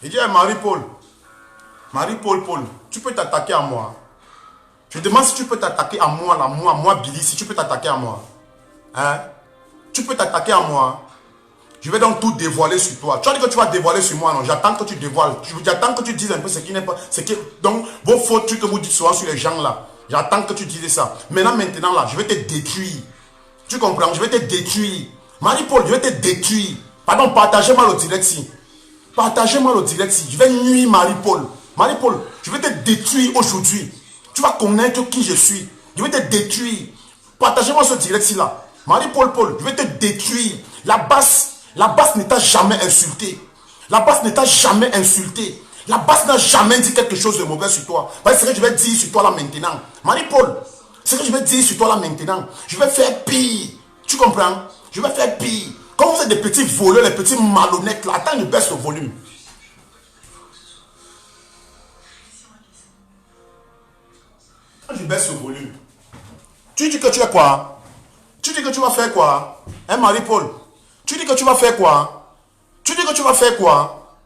Il dit, hey, Marie-Paul, Marie-Paul, tu peux t'attaquer à moi. Je demande si tu peux t'attaquer à moi, là, moi, Billy, si tu peux t'attaquer à moi. Hein? Tu peux t'attaquer à moi. Je vais donc tout dévoiler sur toi. Tu as dit que tu vas dévoiler sur moi, non? J'attends que tu dévoiles. J'attends que tu dises un peu ce qui n'est pas... donc, vos faux trucs que vous dites souvent sur les gens, là. J'attends que tu dises ça. Maintenant, là, je vais te détruire. Tu comprends? Je vais te détruire. Marie-Paul, je vais te détruire. Pardon, partagez-moi le direct ici. Partagez-moi le direct ici. Je vais nuire Marie-Paul. Marie-Paul, je vais te détruire aujourd'hui. Tu vas connaître qui je suis. Je vais te détruire. Partagez-moi ce direct ici là. Marie-Paul, je vais te détruire. La basse ne t'a jamais insulté. La basse ne t'a jamais insulté. La basse n'a jamais dit quelque chose de mauvais sur toi. C'est ce que je vais dire sur toi là maintenant. Marie-Paul, c'est ce que je vais dire sur toi là maintenant. Je vais faire pire. Tu comprends? Je vais faire pire. Quand vous êtes des petits voleurs, les petits malhonnêtes là, attends, je baisse le volume. Je baisse le volume. Tu dis que tu es quoi? Tu dis que tu vas faire quoi? Hein, Marie-Paul? Tu dis que tu vas faire quoi? Tu dis que tu vas faire quoi?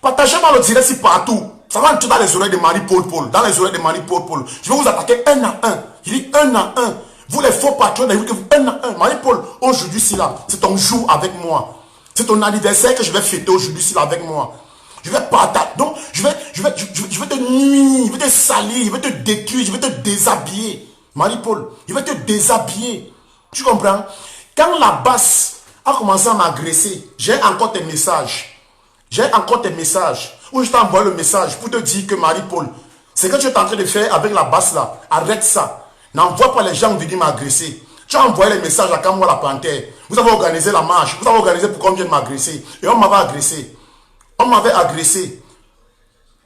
Partagez-moi le direct ici partout. Ça va entrer dans les oreilles de Marie-Paul. Dans les oreilles de Marie-Paul. Je vais vous attaquer un à un. Je dis un à un. Vous les faux patrons, un à un. Marie-Paul, aujourd'hui, c'est là. C'est ton jour avec moi. C'est ton anniversaire que je vais fêter aujourd'hui, c'est là avec moi. Je vais partager. Donc, je vais te nuire, je vais te salir, je vais te détruire, je vais te déshabiller. Marie-Paul, je vais te déshabiller. Tu comprends? Quand la basse a commencé à m'agresser, j'ai encore tes messages. J'ai encore tes messages. Où je t'ai envoyé le message pour te dire que Marie-Paul, ce que tu es en train de faire avec la basse là, arrête ça. N'envoie pas les gens venir m'agresser. Tu as envoyé les messages à Kamwa la Panthère. Vous avez organisé la marche. Vous avez organisé pour qu'on vienne m'agresser. Et on m'avait agressé. On m'avait agressé.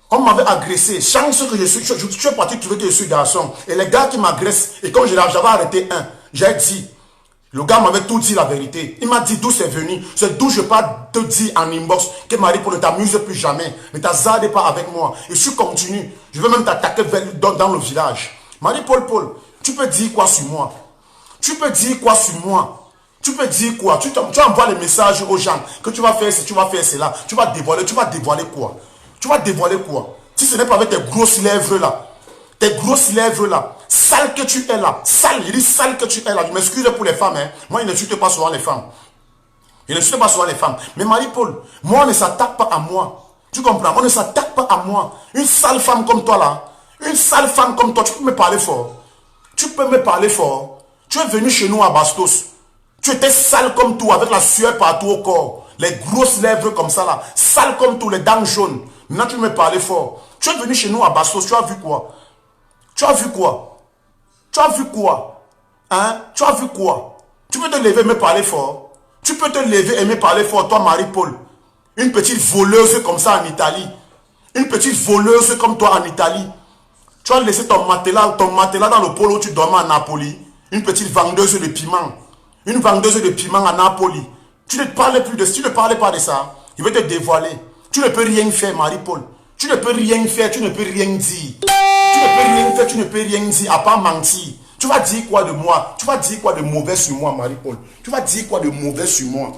On m'avait agressé. Chance que je suis parti trouver que je suis garçon. Et les gars qui m'agressent, et quand j'avais arrêté un, j'ai dit, le gars m'avait tout dit la vérité. Il m'a dit d'où c'est venu. C'est d'où je peux te dire en inbox que Marie-Paul ne t'amuse plus jamais. Ne t'hazarde pas avec moi. Et si tu continues, je vais même t'attaquer dans le village. Marie-Paul, tu peux dire quoi sur moi? Tu peux dire quoi sur moi? Tu peux dire quoi? Tu envoies les messages aux gens que tu vas faire ce, tu vas faire cela. Tu vas dévoiler quoi? Tu vas dévoiler quoi? Si ce n'est pas avec tes grosses lèvres là. Tes grosses lèvres là. Sale que tu es là. Sale, il dit sale que tu es là. Je m'excuse pour les femmes. Hein. Moi, il ne n'insulte pas souvent les femmes. Il ne n'insulte pas souvent les femmes. Mais Marie-Paul, moi, on ne s'attaque pas à moi. Tu comprends? On ne s'attaque pas à moi. Une sale femme comme toi là. Une sale femme comme toi, tu peux me parler fort. Tu peux me parler fort. Tu es venu chez nous à Bastos. Tu étais sale comme tout, avec la sueur partout au corps. Les grosses lèvres comme ça là. Sale comme tout, les dents jaunes. Maintenant, tu me parlais fort. Tu es venu chez nous à Bastos, tu as vu quoi? Tu as vu quoi? Tu as vu quoi? Hein? Tu as vu quoi? Tu peux te lever et me parler fort. Tu peux te lever et me parler fort, toi Marie-Paul. Une petite voleuse comme ça en Italie. Une petite voleuse comme toi en Italie. Tu as laissé ton matelas dans le pôle où tu dormais à Napoli. Une petite vendeuse de piment. Une vendeuse de piment à Napoli. Tu ne parlais plus de ça. Tu ne parlais pas de ça. Je vais te dévoiler. Tu ne peux rien faire, Marie-Paul. Tu ne peux rien faire, tu ne peux rien dire. Tu ne peux rien faire, tu ne peux rien dire, à part mentir. Tu vas dire quoi de moi? Tu vas dire quoi de mauvais sur moi, Marie-Paul? Tu vas dire quoi de mauvais sur moi?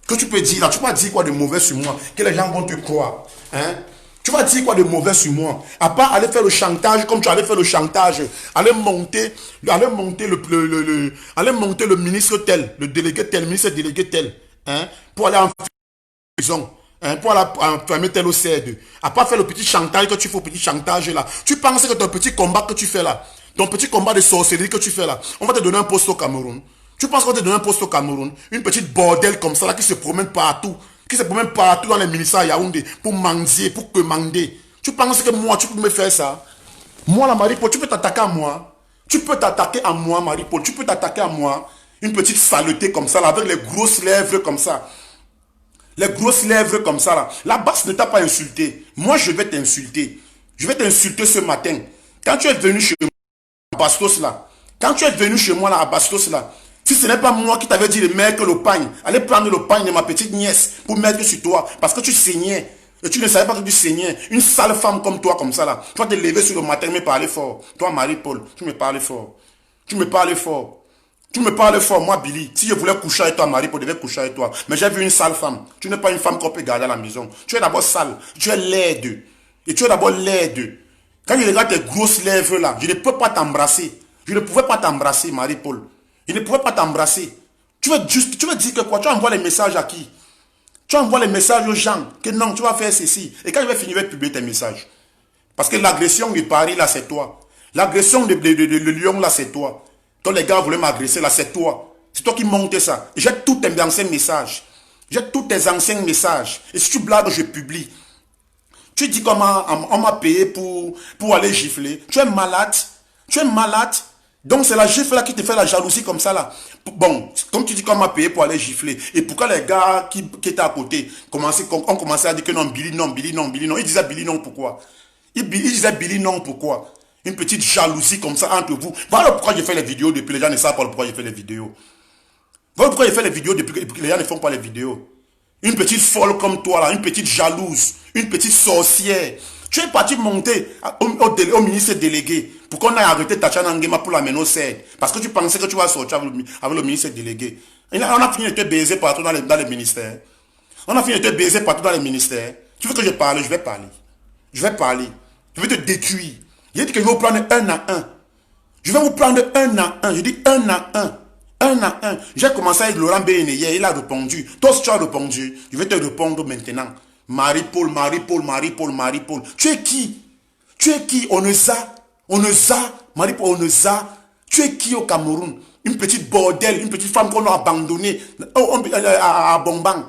Que tu peux dire là? Tu vas dire quoi de mauvais sur moi? Que les gens vont te croire. Hein? Tu vas dire quoi de mauvais sur moi? À part aller faire le chantage comme tu allais faire le chantage. Aller monter le ministre tel, le délégué tel, le ministre délégué tel. Hein? Pour aller en prison. Hein, pour aller fermer tel au CR2. À part faire le petit chantage que tu fais, au petit chantage là. Tu penses que ton petit combat que tu fais là, ton petit combat de sorcellerie que tu fais là, on va te donner un poste au Cameroun. Tu penses qu'on va te donner un poste au Cameroun? Une petite bordel comme ça là qui se promène partout. Qui se promène partout dans les ministères à Yaoundé pour mendier, pour commander. Tu penses que moi, tu peux me faire ça? Moi, la Marie-Paul, tu peux t'attaquer à moi. Tu peux t'attaquer à moi, Marie-Paul. Tu peux t'attaquer à moi. Une petite saleté comme ça là, avec les grosses lèvres comme ça. Les grosses lèvres comme ça là. La basse ne t'a pas insulté. Moi, je vais t'insulter. Je vais t'insulter ce matin. Quand tu es venu chez moi à Bastos là. Quand tu es venu chez moi là à Bastos là. Si ce n'est pas moi qui t'avais dit de mettre le pagne. Allez prendre le pagne de ma petite nièce pour mettre sur toi. Parce que tu saignais. Et tu ne savais pas que tu saignais. Une sale femme comme toi comme ça là. Tu vas te lever sur le matin et me parler fort. Toi Marie-Paul, tu me parles fort. Tu me parles fort. Tu me parles fort, moi, Billy. Si je voulais coucher avec toi, Marie, je devais coucher avec toi. Mais j'ai vu une sale femme. Tu n'es pas une femme qu'on peut garder à la maison. Tu es d'abord sale. Tu es laide. Et tu es d'abord laide. Quand je regarde tes grosses lèvres là, je ne peux pas t'embrasser. Je ne pouvais pas t'embrasser, Marie-Paul. Je ne pouvais pas t'embrasser. Tu veux dire que quoi? Tu envoies les messages à qui? Tu envoies les messages aux gens que non, tu vas faire ceci. Et quand je vais finir, je vais publier tes messages. Parce que l'agression de Paris là, c'est toi. L'agression de Lyon là, c'est toi. Quand les gars voulaient m'agresser là, c'est toi. C'est toi qui montes ça. J'ai tous tes anciens messages. J'ai tous tes anciens messages. Et si tu blagues, je publie. Tu dis comment on m'a payé pour aller gifler. Tu es malade. Tu es malade. Donc c'est la gifle là qui te fait la jalousie comme ça là. Bon, comme tu dis qu'on m'a payé pour aller gifler. Et pourquoi les gars qui étaient à côté ont commencé à dire que non, Billy, non, Billy, non, Billy, non. Ils disaient Billy, non, pourquoi? Ils disaient Billy, non, pourquoi? Une petite jalousie comme ça entre vous. Voilà pourquoi j'ai fait les vidéos depuis. Les gens ne savent pas pourquoi j'ai fait les vidéos. Voilà pourquoi j'ai fait les vidéos depuis que les gens ne font pas les vidéos. Une petite folle comme toi là, une petite jalouse, une petite sorcière. Tu es parti monter au ministre délégué pour qu'on aille arrêter Tatiana Nguema pour la mener au CED. Parce que tu pensais que tu vas sortir avec le ministre délégué. On a fini de te baiser partout dans les ministères. On a fini de te baiser partout dans les ministères. Tu veux que je parle? Je vais parler. Je vais parler. Je vais te détruire. J'ai dit que je vais vous prendre un à un. Je vais vous prendre un à un. Je dis un à un. Un à un. J'ai commencé avec Laurent Béné hier. Il a répondu. Toi aussi tu as répondu. Je vais te répondre maintenant. Marie-Paul, Marie-Paul, Marie-Paul, Marie-Paul. Tu es qui? Tu es qui? Marie-Paul, Oneza. Tu es qui au Cameroun? Une petite bordel, une petite femme qu'on a abandonnée à Bombang.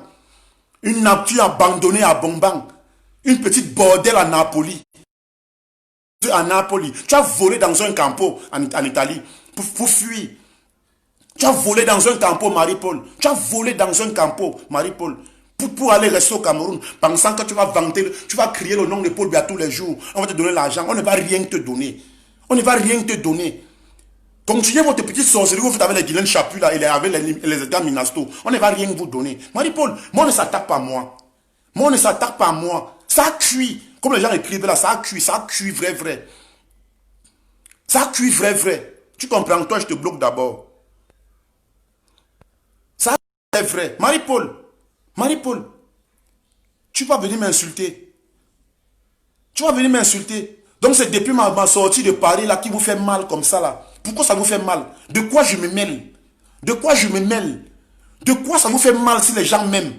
Une nature abandonnée à Bombang. Une petite bordel à Napoli. À Napoli. Tu as volé dans un campo en Italie pour fuir. Tu as volé dans un campo, Marie-Paul. Tu as volé dans un campo, Marie-Paul. Pour aller rester au Cameroun, pensant que tu vas vanter, tu vas crier le nom de Paul Biya tous les jours. On va te donner l'argent. On ne va rien te donner. On ne va rien te donner. Continuez votre petite sorcellerie. Vous faites avec les Guylaine Chapu là, et avec les Edgar Minasto. On ne va rien vous donner. Marie-Paul, moi on ne s'attaque pas à moi. Moi on ne s'attaque pas à moi. Ça a cuit. Comme les gens écrivent là, ça a cuit vrai. Ça a cuit vrai. Tu comprends? Toi, je te bloque d'abord. Ça a cuit vrai. Marie-Paul, tu vas venir m'insulter. Tu vas venir m'insulter. Donc c'est depuis ma sortie de Paris là qui vous fait mal comme ça là. Pourquoi ça vous fait mal? De quoi je me mêle? De quoi je me mêle? De quoi ça vous fait mal si les gens m'aiment?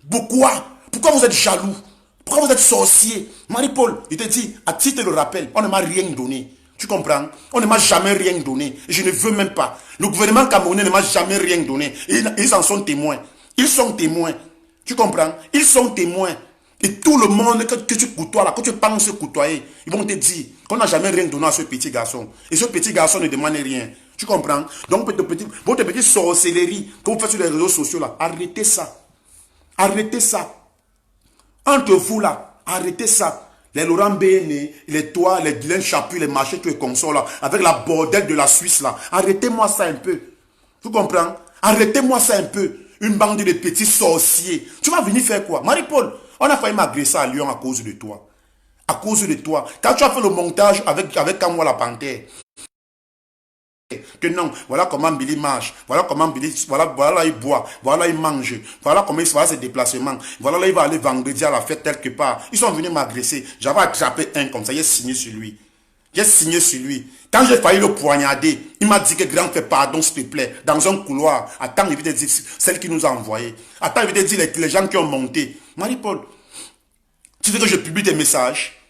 Pourquoi? Pourquoi vous êtes jaloux? Pourquoi vous êtes sorcier? Marie-Paul, il te dit, à titre de rappel, on ne m'a rien donné. Tu comprends? On ne m'a jamais rien donné. Et je ne veux même pas. Le gouvernement camerounais ne m'a jamais rien donné. Et ils en sont témoins. Ils sont témoins. Tu comprends? Ils sont témoins. Et tout le monde que tu côtoies là, que tu penses côtoyer, ils vont te dire qu'on n'a jamais rien donné à ce petit garçon. Et ce petit garçon ne demande rien. Tu comprends? Donc votre petite sorcellerie que vous faites sur les réseaux sociaux là, arrêtez ça. Arrêtez ça. Entre vous là, arrêtez ça. Les Laurent Béné, les toits, les Guylaine Chapu, les marchés, tous les consorts là, avec la bordelle de la Suisse là. Arrêtez-moi ça un peu. Tu comprends? Arrêtez-moi ça un peu. Une bande de petits sorciers. Tu vas venir faire quoi? Marie-Paul, on a failli m'agresser à Lyon à cause de toi. À cause de toi. Quand tu as fait le montage avec Kamwa la Panthère, que non, voilà comment Billy marche, voilà comment Billy, voilà là il boit, voilà il mange, voilà comment il fait ses déplacements, voilà là il va aller vendredi à la fête quelque part. Ils sont venus m'agresser. J'avais attrapé un comme ça, j'ai signé sur lui. J'ai signé sur lui. Quand j'ai failli le poignarder, il m'a dit que grand fais pardon s'il te plaît, dans un couloir. Attends, il veut te dire celle qui nous a envoyé. Attends, il veut te dire les gens qui ont monté. Marie-Paul, tu veux que je publie tes messages?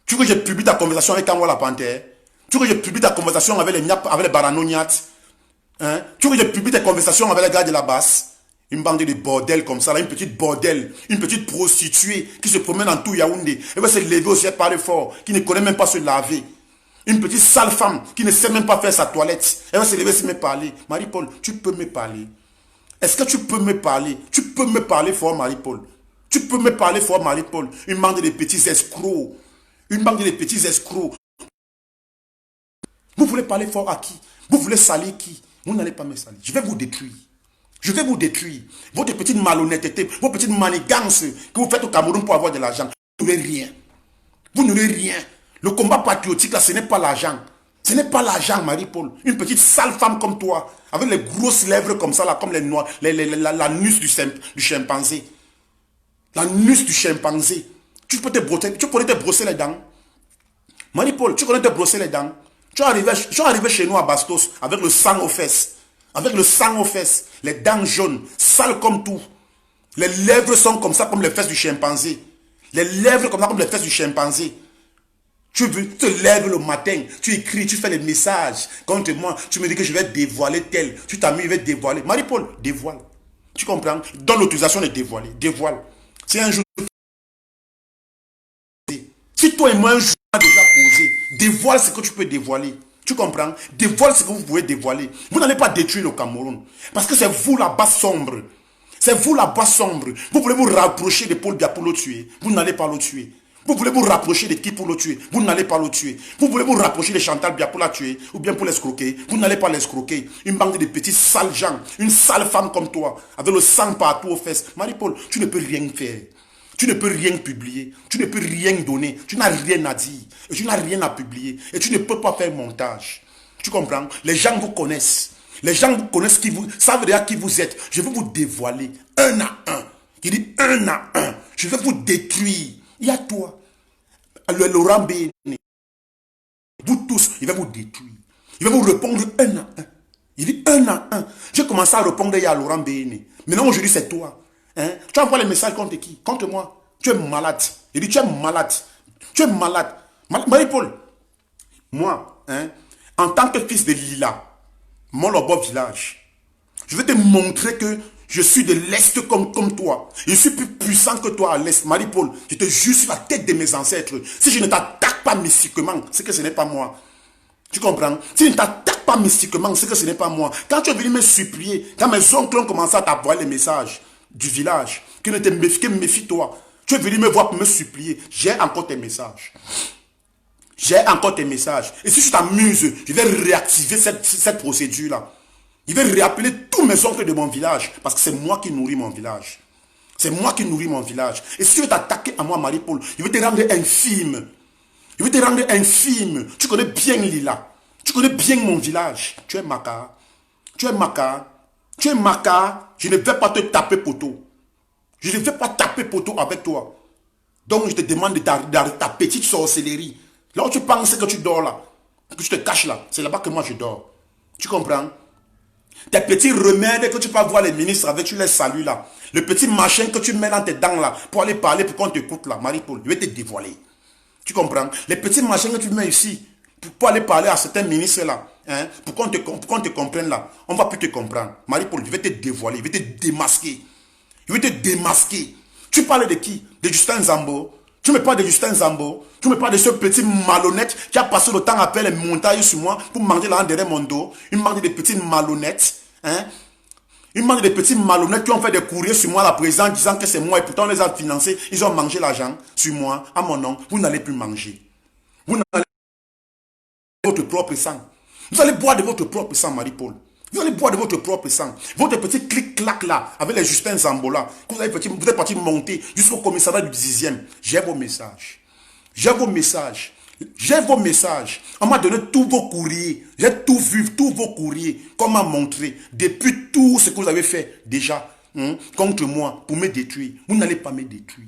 Tu veux que je publie ta conversation avec Kamwa la Panthère? Tu veux que je publie ta conversation avec les Baranoniat? Hein? Tu veux que je publie tes conversations avec les gars de la basse? Une bande de bordel comme ça, là, une petite bordel, une petite prostituée qui se promène dans tout Yaoundé. Elle va se lever aussi, elle parle fort, qui ne connaît même pas se laver. Une petite sale femme qui ne sait même pas faire sa toilette. Elle va se lever, se me parler. Marie-Paul, tu peux me parler? Est-ce que tu peux me parler? Tu peux me parler fort, Marie-Paul? Tu peux me parler fort, Marie-Paul? Une bande de petits escrocs. Une bande de petits escrocs. Vous voulez parler fort à qui? Vous voulez salir qui? Vous n'allez pas me salir. Je vais vous détruire. Je vais vous détruire. Votre petite malhonnêteté, vos petites manigances que vous faites au Cameroun pour avoir de l'argent. Vous n'aurez rien. Vous n'aurez rien. Le combat patriotique, là, ce n'est pas l'argent. Ce n'est pas l'argent, Marie-Paul. Une petite sale femme comme toi, avec les grosses lèvres comme ça, là, comme les noirs, la nuque du chimpanzé. La nuque du chimpanzé. Tu connais te brosser les dents. Marie-Paul, tu connais te brosser les dents. Tu es arrivé chez nous à Bastos avec le sang aux fesses. Avec le sang aux fesses. Les dents jaunes, sales comme tout. Les lèvres sont comme ça, comme les fesses du chimpanzé. Les lèvres comme ça, comme les fesses du chimpanzé. Tu te lèves le matin, tu écris, tu fais les messages contre moi. Tu me dis que je vais dévoiler tel. Tu t'as mis, je vais dévoiler. Marie-Paul, dévoile. Tu comprends? Donne l'autorisation de dévoiler. Dévoile. C'est un jour. Si toi et moi, un jour, on a déjà posé, dévoile ce que tu peux dévoiler. Tu comprends? Dévoile ce que vous pouvez dévoiler. Vous n'allez pas détruire le Cameroun. Parce que c'est vous là-bas sombre. C'est vous là-bas sombre. Vous voulez vous rapprocher de Paul Biya pour le tuer. Vous n'allez pas le tuer. Vous voulez vous rapprocher de qui pour le tuer? Vous n'allez pas le tuer. Vous voulez vous rapprocher de Chantal Biya pour la tuer ou bien pour l'escroquer? Vous n'allez pas l'escroquer. Une bande de petits sales gens, une sale femme comme toi, avec le sang partout aux fesses. Marie-Paul, tu ne peux rien faire. Tu ne peux rien publier. Tu ne peux rien donner. Tu n'as rien à dire. Et tu n'as rien à publier. Et tu ne peux pas faire montage. Tu comprends? Les gens vous connaissent. Les gens vous connaissent, savent déjà qui vous êtes. Je vais vous dévoiler un à un. Il dit un à un. Je vais vous détruire. Il y a toi. Le Laurent Béné. Vous tous, il va vous détruire. Il va vous répondre un à un. Il dit un à un. J'ai commencé à répondre il y a Laurent Béné. Maintenant aujourd'hui c'est toi. Hein? Tu envoies les messages contre qui? Contre moi. Tu es malade. Il dit tu es malade. Tu es malade. Marie-Paul. Moi, hein, en tant que fils de Lila, mon Lobo village, je vais te montrer que je suis de l'Est comme toi. Je suis plus puissant que toi à l'Est. Marie-Paul, je te jure sur la tête de mes ancêtres. Si je ne t'attaque pas mystiquement, c'est que ce n'est pas moi. Tu comprends? Si je ne t'attaque pas mystiquement, c'est que ce n'est pas moi. Quand tu es venu me supplier, quand mes oncles ont commencé à t'envoyer les messages du village, que méfie-toi. Tu es venu me voir pour me supplier. J'ai encore tes messages. J'ai encore tes messages. Et si tu t'amuses, je vais réactiver cette procédure-là. Je vais réappeler tous mes oncles de mon village. Parce que c'est moi qui nourris mon village. C'est moi qui nourris mon village. Et si tu veux t'attaquer à moi, Marie-Paul, je vais te rendre infime. Je vais te rendre infime. Tu connais bien Lila. Tu connais bien mon village. Tu es Maka. Tu es Maka. Tu es Maka. Je ne vais pas te taper poteau. Je ne vais pas taper poteau avec toi. Donc je te demande d'arrêter ta petite sorcellerie. Là où tu penses que tu dors là, que tu te caches là, c'est là-bas que moi je dors. Tu comprends? Tes petits remèdes que tu peux voir les ministres avec, tu les salues là. Le petit machin que tu mets dans tes dents là, pour aller parler, pour qu'on t'écoute là, Marie-Paul, je vais te dévoiler. Tu comprends? Les petits machins que tu mets ici, pour aller parler à certains ministres là, hein, pour qu'on te comprenne là, on ne va plus te comprendre. Marie-Paul, je vais te dévoiler, je vais te démasquer. Je vais te démasquer. Tu parles de qui? De Justin Zambo. Tu me parles de Justin Zambo. Tu me parles de ce petit malhonnête qui a passé le temps à faire les montages sur moi pour manger là derrière mon dos. Une bande de petits malhonnêtes. Hein? Une bande de petits malhonnêtes qui ont fait des courriers sur moi à la présidente disant que c'est moi et pourtant on les a financés. Ils ont mangé l'argent sur moi, à mon nom. Vous n'allez plus manger. Vous n'allez pas boire de votre propre sang. Vous allez boire de votre propre sang, Marie-Paul. Vous allez boire de votre propre sang. Votre petit clic-clac là, avec les Justin Zambola, que vous êtes parti monter jusqu'au commissariat du 10e. J'ai vos messages. J'ai vos messages. J'ai vos messages. On m'a donné tous vos courriers. J'ai tout vu, tous vos courriers. Qu'on m'a montré. Depuis tout ce que vous avez fait déjà contre moi pour me détruire. Vous n'allez pas me détruire.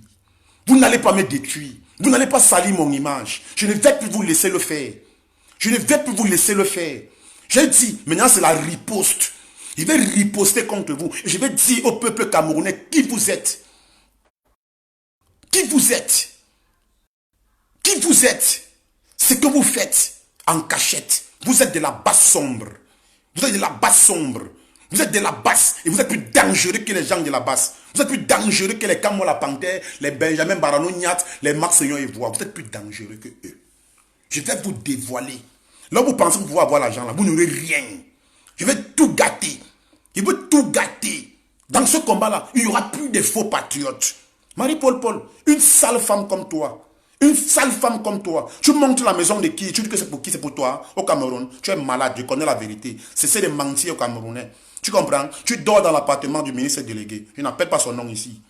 Vous n'allez pas me détruire. Vous n'allez pas salir mon image. Je ne vais plus vous laisser le faire. Je ne vais plus vous laisser le faire. J'ai dit, maintenant c'est la riposte. Je vais riposter contre vous. Et je vais dire au peuple camerounais qui vous êtes. Qui vous êtes. Qui vous êtes. Ce que vous faites en cachette. Vous êtes de la basse sombre. Vous êtes de la basse sombre. Vous êtes de la basse. Et vous êtes plus dangereux que les gens de la basse. Vous êtes plus dangereux que les Kamola Panthère, les Benjamin Barano Niat, les Marseillons et Voix. Vous êtes plus dangereux que eux. Je vais vous dévoiler. Là où vous pensez que vous pouvez avoir l'argent, là, vous n'aurez rien. Je vais tout gâter. Je vais tout gâter. Dans ce combat-là, il n'y aura plus de faux patriotes. Marie-Paul, une sale femme comme toi. Une sale femme comme toi. Tu montes la maison de qui? Tu dis que c'est pour qui? C'est pour toi. Au Cameroun, tu es malade, je connais la vérité. Cessez de mentir aux Camerounais. Tu comprends? Tu dors dans l'appartement du ministre délégué. Je n'appelle pas son nom ici.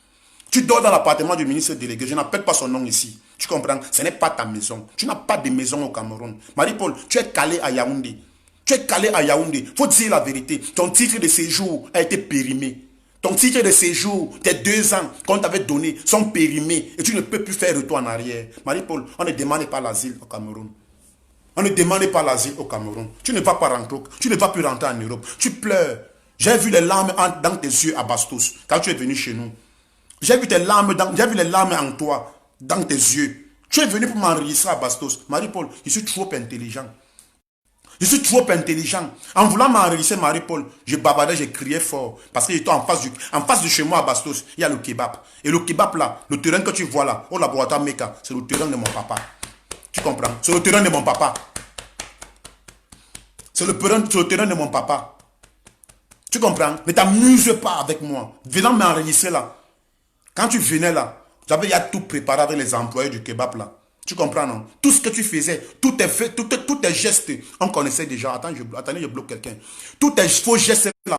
Tu dors dans l'appartement du ministre délégué. Je n'appelle pas son nom ici. Tu comprends? Ce n'est pas ta maison. Tu n'as pas de maison au Cameroun. Marie-Paul, tu es calé à Yaoundé. Tu es calé à Yaoundé. Il faut dire la vérité. Ton titre de séjour a été périmé. Ton titre de séjour, tes 2 ans qu'on t'avait donné sont périmés. Et tu ne peux plus faire retour en arrière. Marie-Paul, on ne demande pas l'asile au Cameroun. On ne demande pas l'asile au Cameroun. Tu ne vas pas rentrer. Tu ne vas plus rentrer en Europe. Tu pleures. J'ai vu les larmes dans tes yeux à Bastos quand tu es venu chez nous. J'ai vu les larmes en toi, dans tes yeux. Tu es venu pour m'enregistrer à Bastos. Marie-Paul, je suis trop intelligent. Je suis trop intelligent. En voulant m'enregistrer, Marie-Paul, je bavardais, je criais fort. Parce que j'étais en face de chez moi à Bastos, il y a le kebab. Et le kebab là, le terrain que tu vois là, au laboratoire Meka, c'est le terrain de mon papa. Tu comprends? C'est le terrain de mon papa. C'est le terrain de mon papa. Tu comprends? Ne t'amuse pas avec moi. Venant m'enregistrer là. Quand tu venais là, j'avais tout préparé avec les employés du kebab là. Tu comprends, non? Tout ce que tu faisais, tous tes gestes, on connaissait déjà. Attendez, je bloque quelqu'un. Tous tes faux gestes là,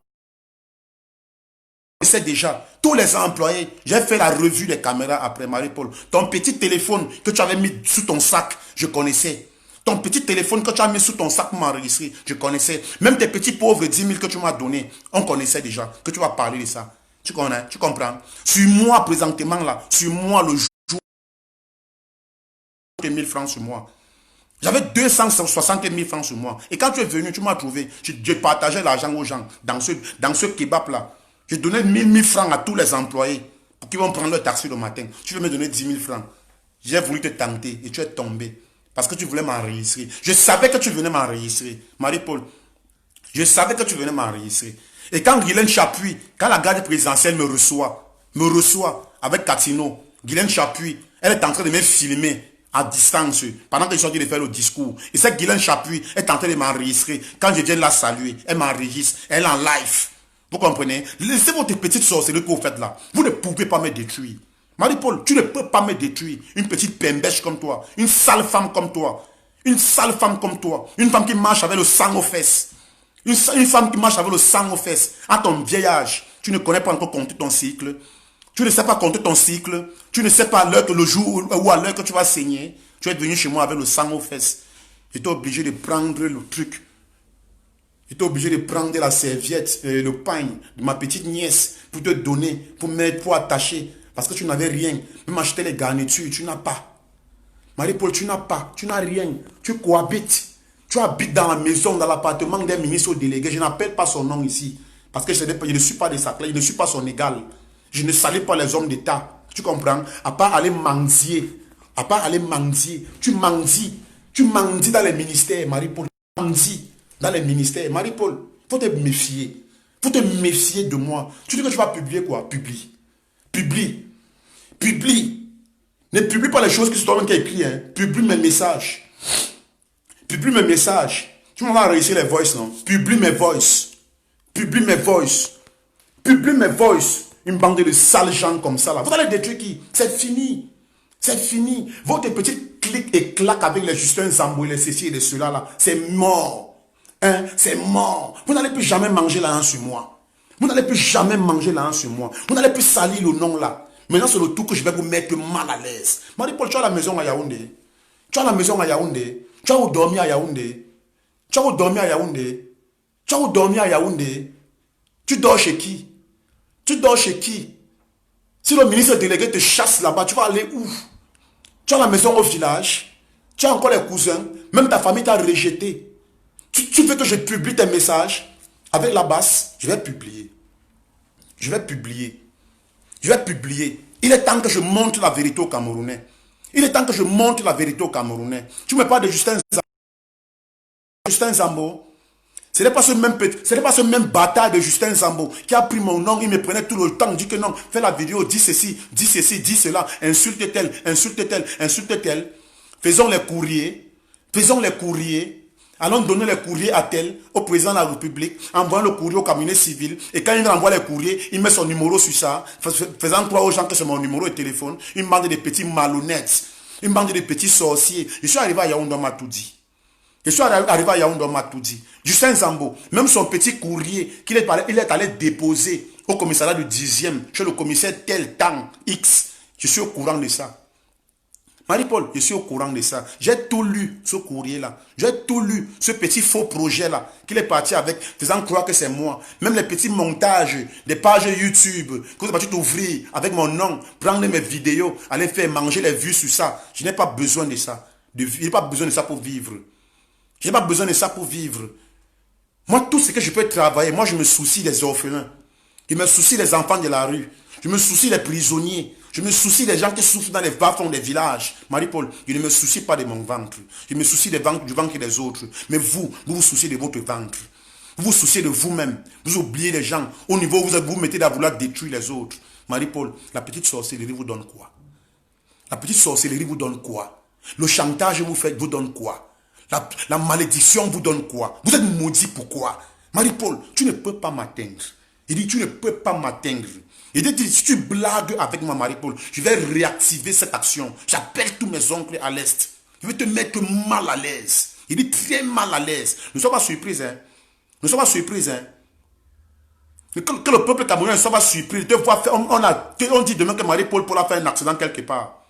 on connaissait déjà. Tous les employés, j'ai fait la revue des caméras après, Marie-Paul. Ton petit téléphone que tu avais mis sous ton sac, je connaissais. Ton petit téléphone que tu as mis sous ton sac pour m'enregistrer, je connaissais. Même tes petits pauvres 10 000 que tu m'as donné, on connaissait déjà. Que tu vas parler de ça. Tu connais, tu comprends? Sur moi, présentement là, sur moi, le jour, 1000 francs sur moi. J'avais 260 000 francs sur moi. Et quand tu es venu, tu m'as trouvé. Je partageais l'argent aux gens dans ce kebab là. Je donnais 1000 francs à tous les employés pour qu'ils vont prendre le taxi le matin. Tu veux me donner 10 000 francs. J'ai voulu te tenter et tu es tombé. Parce que tu voulais m'enregistrer. Je savais que tu venais m'enregistrer. Marie-Paul, je savais que tu venais m'enregistrer. Et quand Guylaine Chapuis, quand la garde présidentielle me reçoit avec Catino, Guylaine Chapuis, elle est en train de me filmer à distance pendant que je suis en train de faire le discours. Et cette Guylaine Chapuis est en train de m'enregistrer. Quand je viens la saluer, elle m'enregistre, elle est en live. Vous comprenez? Laissez votre petite sorcellerie que vous faites là. Vous ne pouvez pas me détruire. Marie-Paul, tu ne peux pas me détruire. Une petite pembèche comme toi, une sale femme comme toi, une sale femme comme toi, une femme qui marche avec le sang aux fesses. Une femme qui marche avec le sang aux fesses. À ton vieil âge, tu ne connais pas encore compter ton cycle. Tu ne sais pas compter ton cycle. Tu ne sais pas l'heure que le jour ou à l'heure que tu vas saigner. Tu es venu chez moi avec le sang aux fesses. J'étais obligé de prendre le truc. J'étais obligé de prendre la serviette, le pain de ma petite nièce pour te donner, pour attacher. Parce que tu n'avais rien. Même acheter les garnitures, tu n'as pas. Marie-Paul, tu n'as pas. Tu n'as rien. Tu cohabites. Tu habites dans la maison, dans l'appartement d'un ministre délégué. Je n'appelle pas son nom ici. Parce que je ne suis pas de sa classe. Je ne suis pas son égal. Je ne salue pas les hommes d'État. Tu comprends? À part aller mendier. À part aller mendier. Tu mendies. Tu mendies dans les ministères, Marie-Paul. Tu mendies dans les ministères. Marie-Paul, il faut te méfier. Il faut te méfier de moi. Tu dis que tu vas publier quoi? Publie. Publie. Publie. Ne publie pas les choses qui sont toi-même qui as écrit. Hein. Publie mes messages. Publie mes messages. Tu m'as réussi les voices, non? Publie mes voices. Publie mes voices. Publie mes voices. Une bande de sales gens comme ça, là. Vous allez détruire qui? C'est fini. C'est fini. Votre petite clique et claque avec les Justin Zambou, les ceci et les ceux-là, là. C'est mort. Hein? C'est mort. Vous n'allez plus jamais manger la sur moi. Vous n'allez plus jamais manger la sur moi. Vous n'allez plus salir le nom, là. Maintenant, c'est le tout que je vais vous mettre mal à l'aise. Marie-Paul, tu as la maison à Yaoundé. Tu as la maison à Yaoundé. Tu as où dormir à Yaoundé. Tu as où dormir à Yaoundé. Tu as où dormir à Yaoundé. Tu dors chez qui? Tu dors chez qui? Si le ministre délégué te chasse là-bas, tu vas aller où? Tu as la maison au village. Tu as encore les cousins. Même ta famille t'a rejeté. Tu veux que je publie tes messages? Avec la basse, je vais publier. Je vais publier. Je vais publier. Il est temps que je montre la vérité aux Camerounais. Il est temps que je montre la vérité aux Camerounais. Tu me parles de Justin Zambo. Ce n'est pas ce même bâtard de Justin Zambo qui a pris mon nom. Il me prenait tout le temps. Il dit que non, fais la vidéo, dis ceci, dis cela, insulte tel, insulte tel, insulte tel. Faisons les courriers. Faisons les courriers. Allons donner les courriers à tel, au président de la République, envoyons le courrier au cabinet civil, et quand il envoie les courriers, il met son numéro sur ça, faisant croire aux gens que c'est mon numéro de téléphone, une bande de petits malhonnêtes, une bande de petits sorciers. Je suis arrivé à Yaoundé, on m'a tout dit. Je suis arrivé à Yaoundé, on m'a tout dit. Justin Zambo, même son petit courrier qu'il est allé déposer au commissariat du 10e, chez le commissaire tel temps X. Je suis au courant de ça. Marie-Paul, je suis au courant de ça. J'ai tout lu ce courrier-là. J'ai tout lu ce petit faux projet-là qu'il est parti avec, faisant croire que c'est moi. Même les petits montages des pages YouTube que vous êtes parti ouvrir avec mon nom, prendre mes vidéos, aller faire manger les vues sur ça. Je n'ai pas besoin de ça. Je n'ai pas besoin de ça pour vivre. Je n'ai pas besoin de ça pour vivre. Moi, tout ce que je peux travailler, moi, je me soucie des orphelins. Je me soucie des enfants de la rue. Je me soucie des prisonniers. Je me soucie des gens qui souffrent dans les bas-fonds des villages. Marie-Paul, je ne me soucie pas de mon ventre. Je me soucie du ventre des autres. Mais vous vous souciez de votre ventre. Vous vous souciez de vous-même. Vous oubliez les gens. Au niveau où vous mettez à vouloir détruire les autres. Marie-Paul, la petite sorcellerie vous donne quoi? La petite sorcellerie vous donne quoi? Le chantage que vous faites vous donne quoi? La malédiction vous donne quoi? Vous êtes maudit pourquoi? Marie-Paul, tu ne peux pas m'atteindre. Il dit, tu ne peux pas m'atteindre. Il dit, si tu blagues avec moi, Marie-Paul, je vais réactiver cette action. J'appelle tous mes oncles à l'Est. Je vais te mettre mal à l'aise. Il dit très mal à l'aise. Ne sois pas surprise, hein. Ne sois pas surprise, hein. Que le peuple camerounais ne soit pas surpris. On dit demain que Marie-Paul pourra faire un accident quelque part.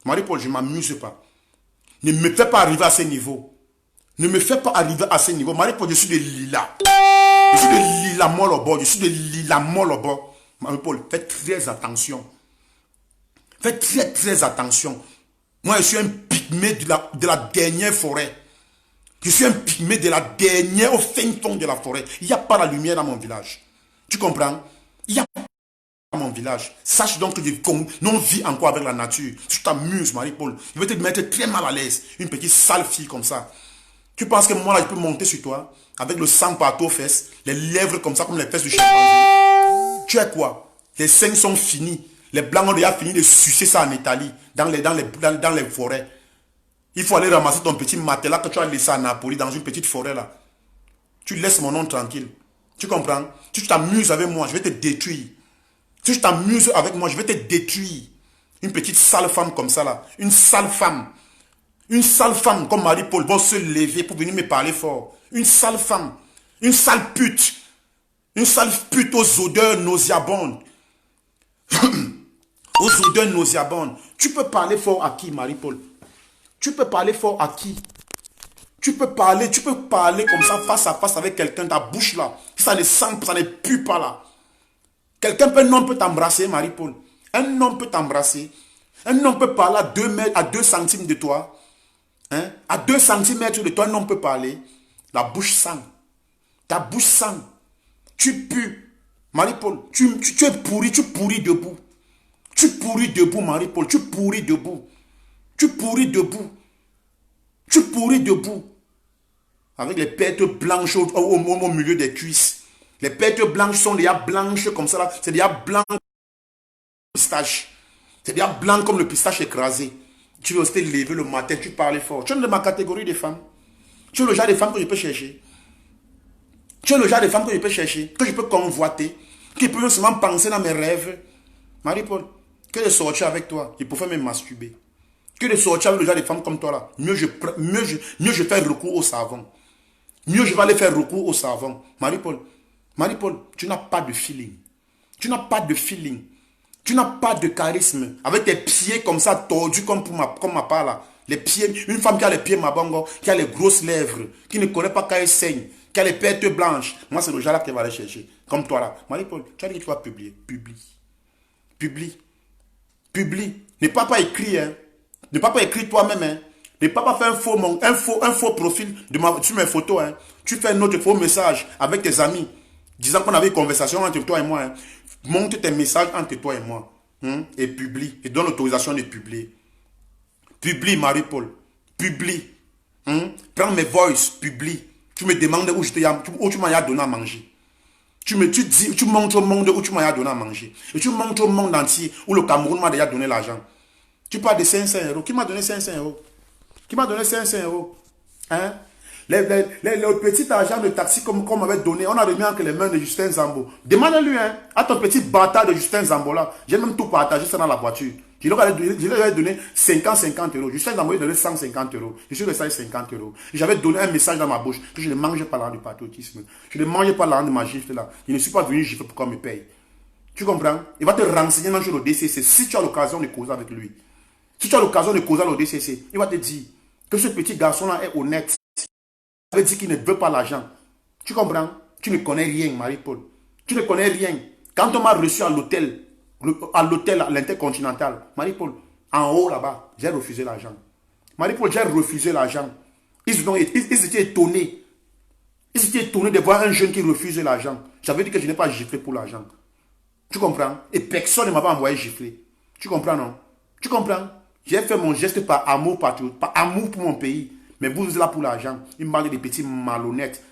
Marie-Paul, je ne m'amuse pas. Ne me fais pas arriver à ce niveau. Ne me fais pas arriver à ce niveau. Marie-Paul, je suis de Lila. Je suis de Lila Molobo. Je suis de Lila Molobo. Marie-Paul, faites très attention. Faites très très attention. Moi, je suis un pygmée de la dernière forêt. Je suis un pygmée de la dernière, au fin fond de la forêt. Il n'y a pas la lumière dans mon village. Tu comprends? Il n'y a pas dans mon village. Sache donc que non vit encore avec la nature. Si tu t'amuses, Marie-Paul, je vais te mettre très mal à l'aise. Une petite sale fille comme ça. Tu penses que moi, là, je peux monter sur toi avec le sang partout aux fesses, les lèvres comme ça, comme les fesses du chimpanzé. Tu es quoi? Les seins sont finis. Les blancs ont déjà fini de sucer ça en Italie, dans les forêts. Il faut aller ramasser ton petit matelas que tu as laissé à Napoli, dans une petite forêt là. Tu laisses mon nom tranquille. Tu comprends? Si tu t'amuses avec moi, je vais te détruire. Si tu t'amuses avec moi, je vais te détruire. Une petite sale femme comme ça là. Une sale femme. Une sale femme comme Marie-Paul va se lever pour venir me parler fort. Une sale femme. Une sale pute. Une sale pute aux odeurs nauséabondes. Aux odeurs nauséabondes. Tu peux parler fort à qui, Marie-Paul? Tu peux parler fort à qui? Tu peux parler comme ça face à face avec quelqu'un, ta bouche là. Ça ne sent, ça ne pue pas là. Un homme peut t'embrasser, Marie-Paul. Un homme peut t'embrasser. Un homme peut parler à 2 mètres, à 2 centimes de toi. Hein? À 2 centimètres de toi, un homme peut parler. La bouche sent. Ta bouche sent. Tu pues. Marie-Paul, tu es pourri, tu pourris debout. Tu pourris debout, Marie-Paul. Tu pourris debout. Tu pourris debout. Tu pourris debout. Avec les pertes blanches au milieu des cuisses. Les pertes blanches sont déjà blanches comme ça. C'est déjà blanc comme le pistache. C'est déjà blanc comme le pistache écrasé. Tu veux aussi te lever le matin, tu parles fort. Tu es de ma catégorie de femmes. Tu es le genre de femme que je peux chercher. Tu es le genre de femme que je peux chercher, que je peux convoiter, qui peut seulement penser dans mes rêves. Marie-Paul, que de sortir avec toi, je préfère me masturber. Que de sortir avec le genre de femme comme toi là, mieux je fais recours au savon. Mieux je vais aller faire recours au savon. Marie-Paul, tu n'as pas de feeling. Tu n'as pas de feeling. Tu n'as pas de charisme. Avec tes pieds comme ça, tordus comme ma part là. Les pieds, une femme qui a les pieds mabongo, qui a les grosses lèvres, qui ne connaît pas quand elle saigne, qui a les pertes blanches. Moi, c'est le genre là qui va aller chercher. Comme toi là. Marie-Paul, tu as dit que tu vas publier. Publie. Ne pas écrire, hein. Ne pas écrire toi-même, hein. Ne pas faire un faux profil sur mes photos, hein. Tu fais un autre faux message avec tes amis, disant qu'on avait une conversation entre toi et moi, hein. Monte tes messages entre toi et moi, hein, et publie, et donne l'autorisation de publier. Publie, Marie-Paul. Publie. Hein. Prends mes voices, publie. Tu me demandes où tu m'as donné à manger. Tu montres au monde où tu m'as donné à manger. Et tu montres au monde entier où le Cameroun m'a déjà donné l'argent. Tu parles de 500 euros. Qui m'a donné 500 euros? Qui m'a donné 500 euros? Hein? Le petit argent de taxi qu'on m'avait donné, on a remis entre les mains de Justin Zambo. Demande-lui, hein, à ton petit bâtard de Justin Zambo là. J'ai même tout partagé ça dans la voiture. Je lui avais donné 50 euros. Justin Zambo lui a donné 150 euros. Je suis resté à 50 euros. J'avais donné un message dans ma bouche que je ne mangeais pas l'argent du patriotisme. Je ne mangeais pas l'argent de ma gifle là. Je ne suis pas venu gifler pour qu'on me paye. Tu comprends? Il va te renseigner même sur le DCC si tu as l'occasion de causer avec lui. Si tu as l'occasion de causer le DCC, il va te dire que ce petit garçon-là est honnête. Ça veut dire qu'il ne veut pas l'argent. Tu comprends? Tu ne connais rien, Marie-Paul. Tu ne connais rien. Quand on m'a reçu à l'hôtel, à l'Intercontinental, Marie-Paul, en haut là-bas, j'ai refusé l'argent. Marie-Paul, j'ai refusé l'argent. Ils étaient étonnés. Ils étaient étonnés de voir un jeune qui refuse l'argent. J'avais dit que je n'ai pas giflé pour l'argent. Tu comprends? Et personne ne m'avait envoyé gifler. Tu comprends, non? Tu comprends? J'ai fait mon geste par amour patriote, par amour pour mon pays. Mais vous êtes là pour l'argent. Une bande de petits malhonnêtes.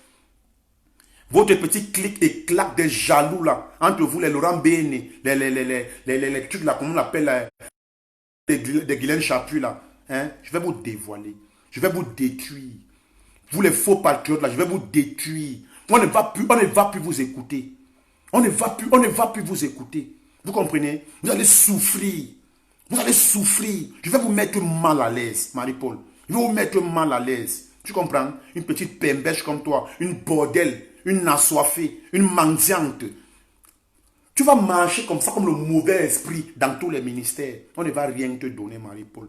Votre petit clic et claque des jaloux là, entre vous, les Laurent Béné, les trucs là, comment on appelle, des Guylaine Chapuis là, hein? Je vais vous dévoiler. Je vais vous détruire. Vous les faux patriotes là, je vais vous détruire. On ne va plus vous écouter. On ne va plus vous écouter. Vous comprenez? Vous allez souffrir. Vous allez souffrir. Je vais vous mettre mal à l'aise, Marie-Paul. Je vais vous mettre mal à l'aise. Tu comprends? Une petite pembèche comme toi, une bordelle, une assoiffée, une mendiante. Tu vas marcher comme ça, comme le mauvais esprit dans tous les ministères. On ne va rien te donner, Marie-Paul.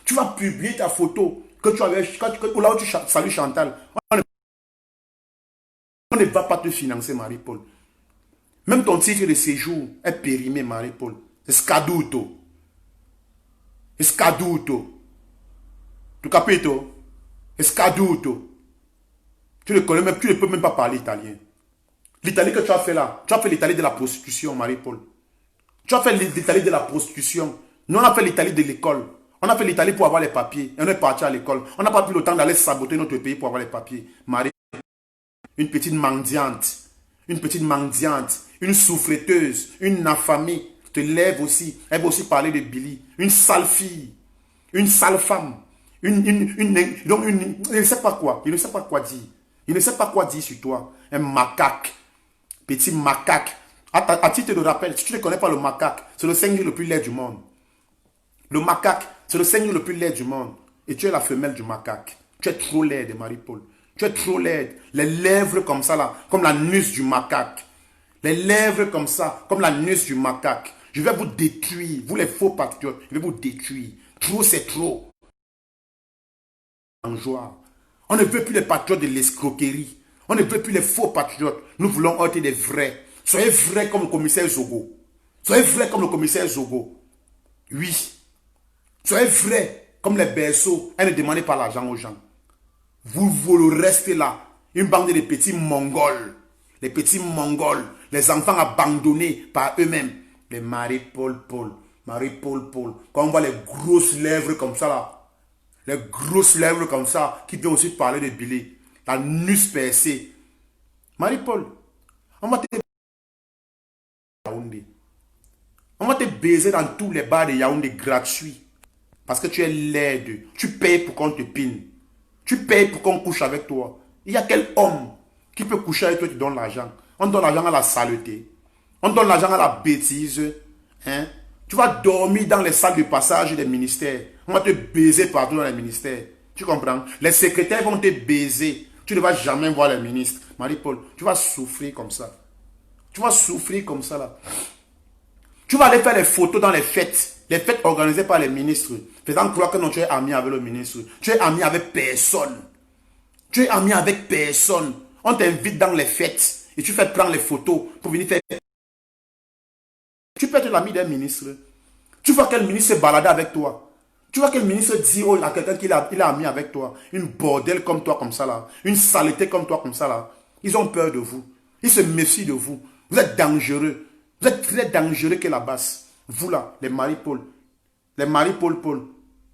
Tu vas publier ta photo que tu avais, là où tu salues Chantal. On ne va pas te financer, Marie-Paul. Même ton titre de séjour est périmé, Marie-Paul. C'est scaduto. C'est scaduto. Tu capito? C'est scaduto. Tu ne connais même, tu ne peux même pas parler italien. L'Italie que tu as fait là, tu as fait l'Italie de la prostitution, Marie-Paul. Tu as fait l'Italie de la prostitution. Nous, on a fait l'Italie de l'école. On a fait l'Italie pour avoir les papiers. Et on est parti à l'école. On n'a pas pris le temps d'aller saboter notre pays pour avoir les papiers. Marie, une petite mendiante. Une petite mendiante. Une souffreteuse. Une affamée. Te lève aussi. Elle va aussi parler de Billy. Une sale fille. Une sale femme. Donc il ne sait pas quoi. Il ne sait pas quoi dire. Il ne sait pas quoi dire sur toi. Un macaque. Petit macaque. À titre de rappel, si tu ne connais pas le macaque, c'est le singe le plus laid du monde. Le macaque, c'est le singe le plus laid du monde. Et tu es la femelle du macaque. Tu es trop laide, Marie-Paul. Tu es trop laide. Les lèvres comme ça, là, comme la nuque du macaque. Les lèvres comme ça, comme la nuque du macaque. Je vais vous détruire. Vous les faux patriotes, je vais vous détruire. Trop, c'est trop. En joie. On ne veut plus les patriotes de l'escroquerie. On ne veut plus les faux patriotes. Nous voulons être des vrais. Soyez vrais comme le commissaire Zogo. Soyez vrais comme le commissaire Zogo. Oui. Soyez vrais comme les berceaux. Et ne demandez pas l'argent aux gens. Vous restez là. Une bande de petits Mongols. Les petits Mongols. Les enfants abandonnés par eux-mêmes. Les Marie-Paul Paul. Marie-Paul Paul. Quand on voit les grosses lèvres comme ça là. Les grosses lèvres comme ça. Qui viennent aussi parler de Billy. La nuque percée. Marie-Paul. On va te Yaoundé. On va te baiser dans tous les bars de Yaoundé gratuits. Parce que tu es laide. Tu payes pour qu'on te pine. Tu payes pour qu'on couche avec toi. Il y a quel homme qui peut coucher avec toi et te donne l'argent? On donne l'argent à la saleté. On donne l'argent à la bêtise. Hein? Tu vas dormir dans les salles de passage des ministères. On va te baiser partout dans les ministères. Tu comprends? Les secrétaires vont te baiser. Tu ne vas jamais voir les ministres. Marie-Paul, tu vas souffrir comme ça. Tu vas souffrir comme ça là. Tu vas aller faire les photos dans les fêtes. Les fêtes organisées par les ministres. Faisant croire que non, tu es ami avec le ministre. Tu es ami avec personne. Tu es ami avec personne. On t'invite dans les fêtes. Et tu fais prendre les photos pour venir faire. Tu peux être l'ami d'un ministre. Tu vois quel ministre se balade avec toi. Tu vois quel ministre dit à quelqu'un qu'il est ami avec toi. Une bordelle comme toi comme ça là. Une saleté comme toi comme ça là. Ils ont peur de vous. Ils se méfient de vous. Vous êtes dangereux. Vous êtes très dangereux que la basse. Vous là, les Marie-Paul. Les Marie-Paul Paul.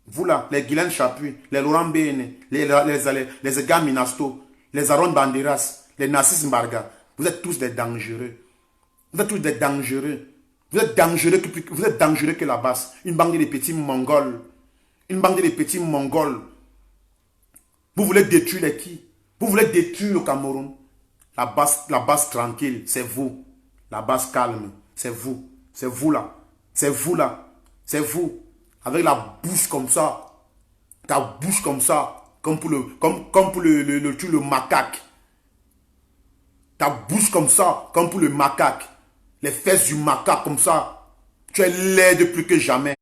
Vous là, les Guylaine Chapuis, les Laurent Béné, les Edgar Minasto, les Aaron Banderas, les Narcisse Mbarga. Vous êtes tous des dangereux. Vous êtes tous des dangereux. Vous êtes dangereux que la basse. Une bande de petits Mongols. Une bande de petits Mongols. Vous voulez détruire les qui? Vous voulez détruire le Cameroun? La basse tranquille, c'est vous. La basse calme, c'est vous. C'est vous là. C'est vous là. C'est vous. Avec la bouche comme ça. Ta bouche comme ça. Comme pour le macaque. Ta bouche comme ça. Comme pour le macaque. Les fesses du macaque comme ça. Tu es laide plus que jamais.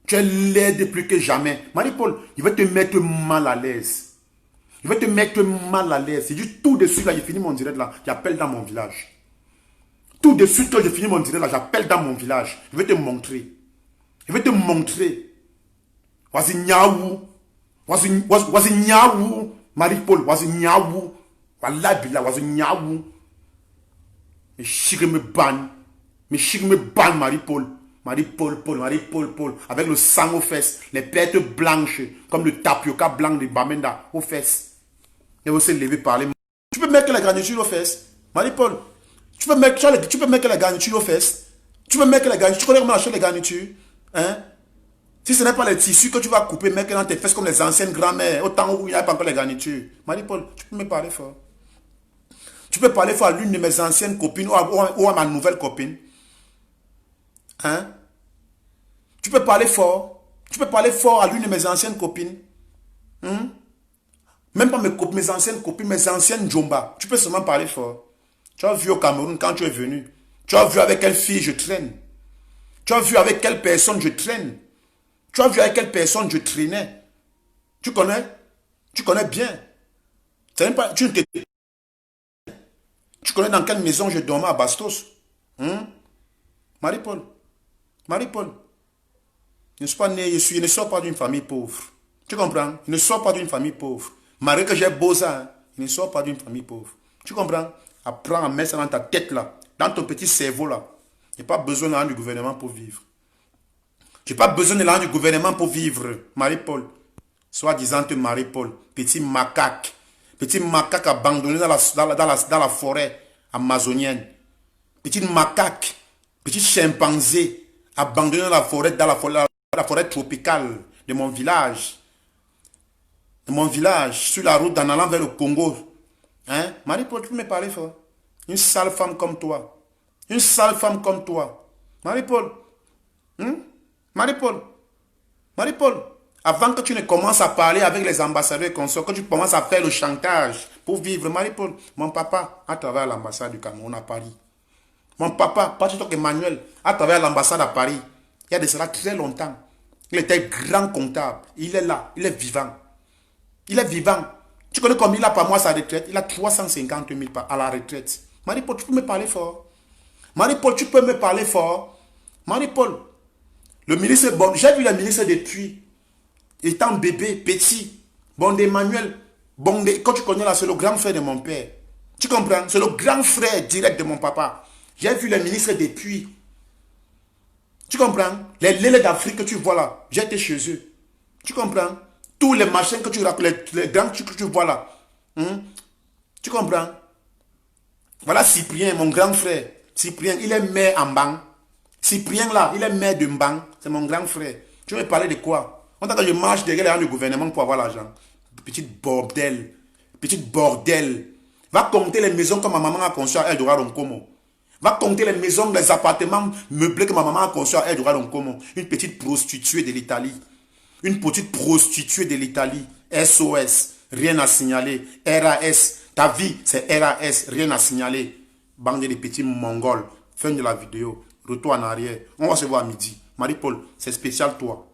Tu es laide plus que jamais. Marie-Paul, il va te mettre mal à l'aise. Il va te mettre mal à l'aise. C'est juste tout de suite, là, j'ai fini mon direct, là. J'appelle dans mon village. Tout de suite, quand j'ai fini mon direct, là, j'appelle dans mon village. Je vais te montrer. Je vais te montrer. Voici Niaou. Voici Niaou. Marie-Paul, voici Niaou. Voilà, voici Niaou. Mais chic me banne. Mais chic me banne, Marie-Paul. Marie-Paul, Paul. Avec le sang aux fesses. Les pertes blanches. Comme le tapioca blanc de Bamenda aux fesses. Et vous se lever parler. Tu peux mettre la garniture aux fesses. Marie-Paul. Tu peux mettre la garniture aux fesses. Tu peux mettre la garniture. Tu connais comment acheter les garnitures? Hein? Si ce n'est pas les tissus que tu vas couper, mettre dans tes fesses comme les anciennes grand-mères, au temps où il n'y a pas encore les garnitures. Marie-Paul, tu peux me parler fort. Tu peux parler fort à l'une de mes anciennes copines ou à ma nouvelle copine. Hein? Tu peux parler fort. Tu peux parler fort à l'une de mes anciennes copines. Hein? Même pas mes anciennes copines, mes anciennes Jomba. Tu peux seulement parler fort. Tu as vu au Cameroun quand tu es venu. Tu as vu avec quelle fille je traîne. Tu as vu avec quelle personne je traîne. Tu as vu avec quelle personne je traînais. Tu connais? Tu connais bien. Pas, tu connais dans quelle maison je dormais à Bastos? Hein? Marie-Paul. Marie-Paul. Je ne suis pas né, je ne sors pas d'une famille pauvre. Tu comprends? Je ne sors pas d'une famille pauvre. Malgré que j'ai beau ça, je ne sors pas d'une famille pauvre. Tu comprends? Apprends à mettre ça dans ta tête là, dans ton petit cerveau là. Je n'ai pas besoin de l'argent du gouvernement pour vivre. Je n'ai pas besoin de l'argent du gouvernement pour vivre, Marie-Paul. Soi-disant Marie-Paul, petit macaque. Petit macaque abandonné dans la forêt amazonienne. Petit macaque, petit chimpanzé abandonné dans la forêt tropicale de mon village. De mon village, sur la route en allant vers le Congo. Hein? Marie-Paul, tu peux me parler fort? Une sale femme comme toi. Une sale femme comme toi. Marie-Paul. Hein? Marie-Paul. Marie-Paul. Avant que tu ne commences à parler avec les ambassadeurs et consorts, que tu commences à faire le chantage pour vivre, Marie-Paul, mon papa, à travers l'ambassade du Cameroun à Paris. Mon papa, Patrick Emmanuel, à travers l'ambassade à Paris. Il y a de cela très longtemps. Il était grand comptable. Il est là. Il est vivant. Il est vivant. Tu connais combien il a par mois sa retraite? Il a 350 000 à la retraite. Marie-Paul, tu peux me parler fort? Marie-Paul, tu peux me parler fort? Marie-Paul, le ministre Bon, j'ai vu le ministre depuis, étant bébé, petit, Bon Emmanuel, quand tu connais là, c'est le grand frère de mon père. Tu comprends? C'est le grand frère direct de mon papa. J'ai vu le ministre depuis. Tu comprends? Les lélés d'Afrique que tu vois là, j'ai été chez eux. Tu comprends? Tous les machins que tu racontes, les grands que tu vois là. Tu comprends? Voilà Cyprien, mon grand frère. Cyprien, il est maire en Mbang. Cyprien là, il est maire de Mbang. C'est mon grand frère. Tu veux me parler de quoi? On t'a que je marche derrière les gens du gouvernement pour avoir l'argent. Petite bordel. Petite bordel. Va compter les maisons que ma maman a conçues à Eldorado Nkomo. Va compter les maisons, les appartements meublés que ma maman a conçus à Eldorado Nkomo. Une petite prostituée de l'Italie. Une petite prostituée de l'Italie. SOS. Rien à signaler. RAS. Ta vie, c'est RAS. Rien à signaler. Bande de petits mongols. Fin de la vidéo. Retour en arrière. On va se voir à midi. Marie-Paul, c'est spécial toi.